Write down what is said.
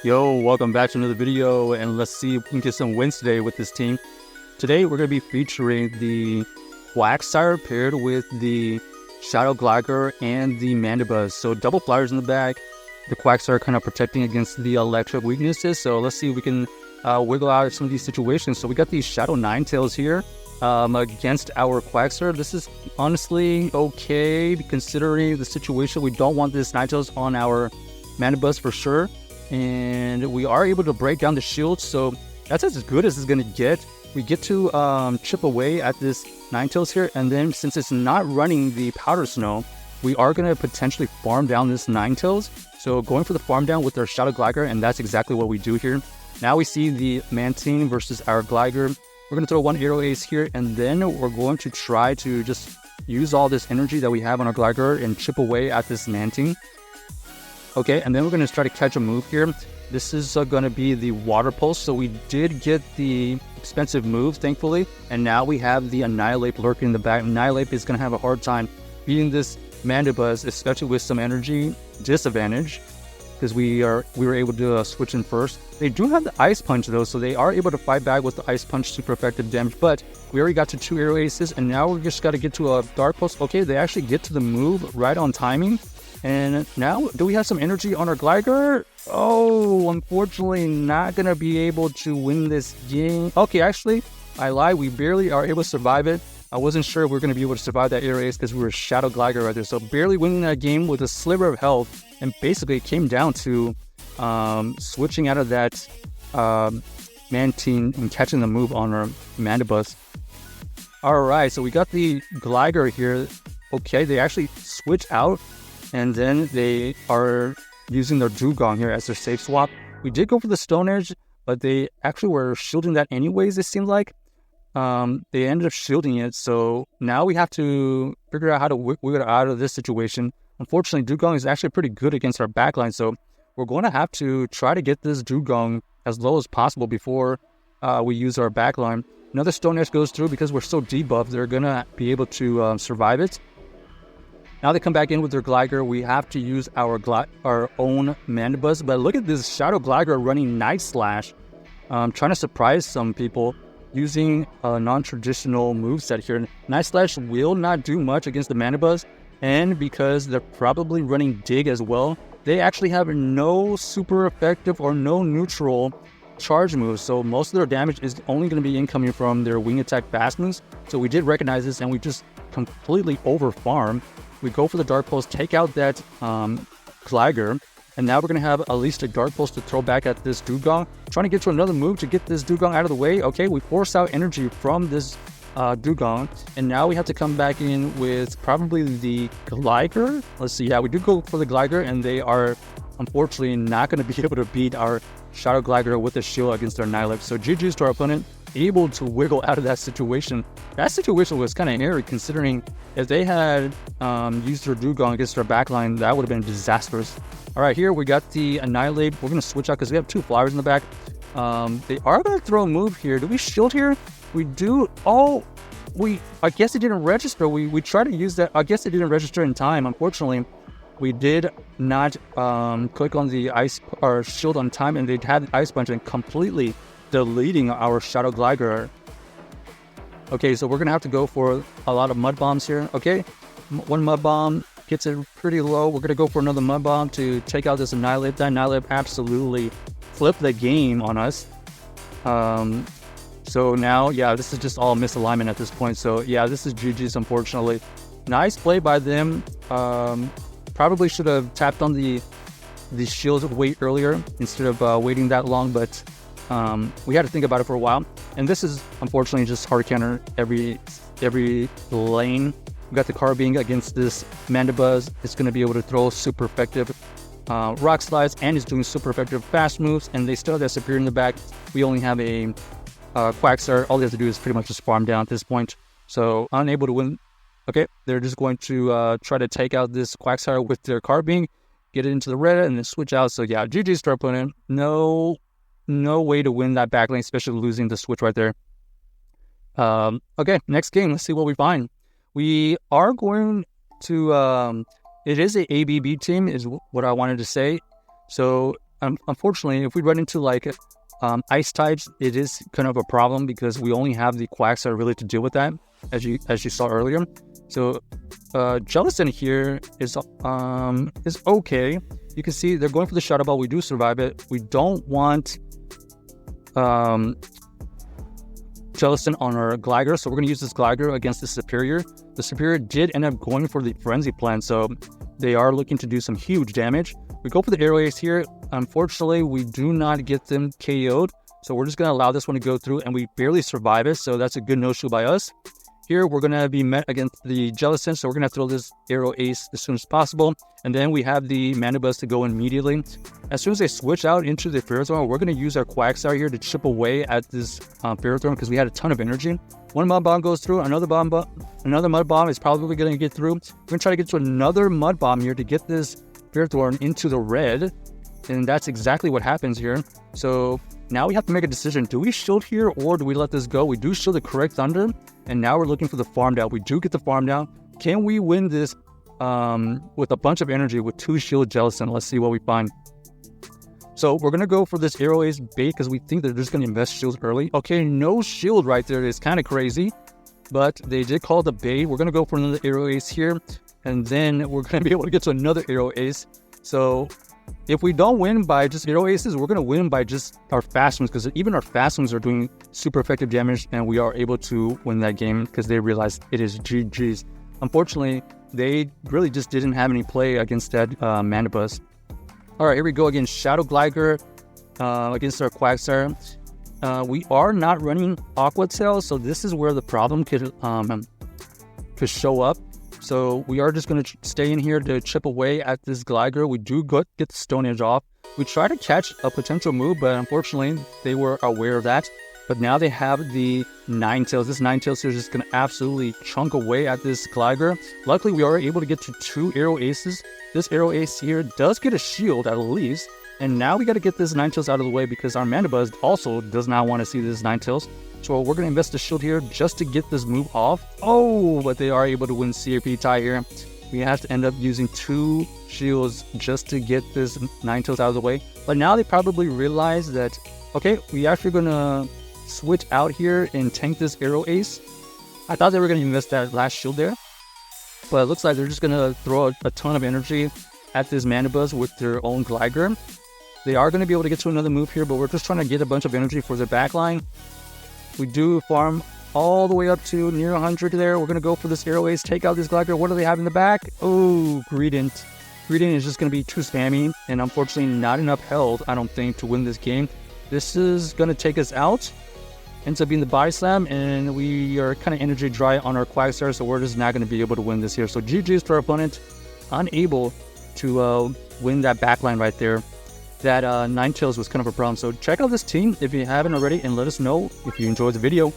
Yo, welcome back to another video, and let's see if we can get some wins today with this team. Today, we're going to be featuring the Quagire paired with the Shadow Gligar and the Mandibuzz. So double flyers in the back. The Quagire kind of protecting against the electric weaknesses. So let's see if we can wiggle out of some of these situations. So we got these Shadow Ninetales here against our Quagire. This is honestly okay considering the situation. We don't want this Ninetales on our Mandibuzz for sure. And we are able to break down the shield, so that's as good as it's going to get. We get to chip away at this Ninetales here, and then since it's not running the Powder Snow, we are going to potentially farm down this Ninetales. So going for the farm down with our Shadow Gligar, and that's exactly what we do here. Now we see the Mantine versus our Gligar. We're going to throw one Aero Ace here, and then we're going to try to just use all this energy that we have on our Gligar and chip away at this Mantine. Okay, and then we're going to try to catch a move here. This is going to be the Water Pulse. So we did get the expensive move, thankfully. And now we have the Annihilate lurking in the back. Annihilate is going to have a hard time beating this Mandibuzz, especially with some energy disadvantage, because we were able to switch in first. They do have the Ice Punch, though, so they are able to fight back with the Ice Punch, super effective damage. But we already got to 2 Aero Aces, and now we just got to get to a Dark Pulse. Okay, they actually get to the move right on timing. And now, do we have some energy on our Gligar? Oh, unfortunately, not going to be able to win this game. Okay, actually, I lied. We barely are able to survive it. I wasn't sure if we were going to be able to survive that Air Ace because we were Shadow Gligar right there. So barely winning that game with a sliver of health. And basically, it came down to switching out of that Mantine and catching the move on our Mandibuzz. All right, so we got the Gligar here. Okay, they actually switch out. And then they are using their Dugong here as their safe swap. We did go for the Stone Edge, but they actually were shielding that anyways, it seemed like. They ended up shielding it, so now we have to figure out how to wiggle out of this situation. Unfortunately, Dugong is actually pretty good against our backline, so we're going to have to try to get this Dugong as low as possible before we use our backline. Another Stone Edge goes through because we're so debuffed, they're going to be able to survive it. Now they come back in with their Gligar. We have to use our own Mandibuzz. But look at this Shadow Gligar running Night Slash. Trying to surprise some people using a non-traditional moveset here. Night Slash will not do much against the Mandibuzz. And because they're probably running Dig as well, they actually have no super effective or no neutral charge moves. So most of their damage is only going to be incoming from their Wing Attack fast moves. So we did recognize this and we just completely over-farm. We go for the Dark Pulse, take out that Gligar, and now we're going to have at least a Dark Pulse to throw back at this Dugong. Trying to get to another move to get this Dugong out of the way. Okay, we force out energy from this Dugong, and now we have to come back in with probably the Gligar. Let's see, yeah, we do go for the Gligar, and they are unfortunately not going to be able to beat our Shadow Gligar with a shield against our Annihilate. So GG's to our opponent, able to wiggle out of that situation. That situation was kind of airy considering if they had used their Dugong against our backline, that would have been disastrous. All right, here we got the Annihilate. We're going to switch out because we have 2 flowers in the back. They are going to throw a move here. Do we shield here? We do. Oh, I guess it didn't register. We tried to use that. I guess it didn't register in time. Unfortunately, we did not click on the ice or shield on time, and they had the Ice Punch and completely deleting our Shadow Gligar. Okay, so we're going to have to go for a lot of Mud Bombs here. Okay, one Mud Bomb gets it pretty low. We're going to go for another Mud Bomb to take out this Annihilate. That Annihilate absolutely flipped the game on us. So now, yeah, this is just all misalignment at this point. So yeah, this is GG's, unfortunately. Nice play by them. Probably should have tapped on the shield way earlier instead of waiting that long, but we had to think about it for a while. And this is unfortunately just hard counter every lane. We got the Carbine against this Mandibuzz. It's going to be able to throw super effective rock slides, and it's doing super effective fast moves, and they still have that Superior in the back. We only have a Quagire. All they have to do is pretty much just farm down at this point. So unable to win. Okay, they're just going to try to take out this Quagire with their Carbine, get it into the red, and then switch out. So yeah, GG's to our opponent. No way to win that back lane, especially losing the switch right there. Okay, next game. Let's see what we find. We are going to... it is a ABB team, is what I wanted to say. So unfortunately, if we run into like ice types, it is kind of a problem because we only have the Quagsire really to deal with that, as you saw earlier. So Jellicent here is okay. You can see they're going for the Shadow Ball. We do survive it. We don't want Jellicent on our Gligar, so we're going to use this Gligar against the Superior. The Superior did end up going for the Frenzy Plant, so they are looking to do some huge damage. We go for the Aero Ace here. Unfortunately, we do not get them KO'd, so we're just going to allow this one to go through, and we barely survive it, so that's a good no-show by us. Here, we're going to be met against the Jellicent, so we're going to throw this Aero Ace as soon as possible. And then we have the Mandibuzz to go immediately. As soon as they switch out into the Ferrothorn, we're going to use our Quagsire here to chip away at this Ferrothorn because we had a ton of energy. One Mud Bomb goes through, another Mud Bomb is probably going to get through. We're going to try to get to another Mud Bomb here to get this Ferrothorn into the red. And that's exactly what happens here. So now we have to make a decision. Do we shield here or do we let this go? We do shield the correct Thunder. And now we're looking for the farm down. We do get the farm down. Can we win this with a bunch of energy with 2 shield Jellicent? Let's see what we find. So we're going to go for this Aero Ace bait because we think they're just going to invest shields early. Okay, no shield right there is kind of crazy. But they did call the bait. We're going to go for another Aero Ace here. And then we're going to be able to get to another Aero Ace. So if we don't win by just Aero Aces, we're going to win by just our fast ones because even our fast ones are doing super effective damage and we are able to win that game because they realize it is GG's. Unfortunately, they really just didn't have any play against that Mandibuzz. Alright, here we go again. Shadow Gligar against our Quagsire. We are not running Aqua Tail, so this is where the problem could show up. So we are just going to stay in here to chip away at this Gligar. We do get the Stone Edge off. We try to catch a potential move, but unfortunately, they were aware of that. But now they have the Ninetales. This Ninetales here is just going to absolutely chunk away at this Gligar. Luckily, we are able to get to 2 Aero Aces. This Aero Ace here does get a shield at least. And now we got to get this Ninetales out of the way because our Mandibuzz also does not want to see this Ninetales. So we're going to invest the shield here just to get this move off. Oh, but they are able to win CRP tie here. We have to end up using 2 shields just to get this Ninetales out of the way. But now they probably realize that, okay, we actually going to switch out here and tank this Aero Ace. I thought they were going to invest that last shield there. But it looks like they're just going to throw a ton of energy at this Mandibuzz with their own Gligar. They are going to be able to get to another move here, but we're just trying to get a bunch of energy for their backline. We do farm all the way up to near 100 there. We're going to go for this Aero Ace, take out this Gligar. What do they have in the back? Oh, Greedent. Greedent is just going to be too spammy, and unfortunately not enough health, I don't think, to win this game. This is going to take us out. Ends up being the Body Slam, and we are kind of energy dry on our Quagsire, so we're just not going to be able to win this here. So GG's to our opponent, unable to win that backline right there. That Ninetales was kind of a problem. So check out this team if you haven't already, and let us know if you enjoyed the video.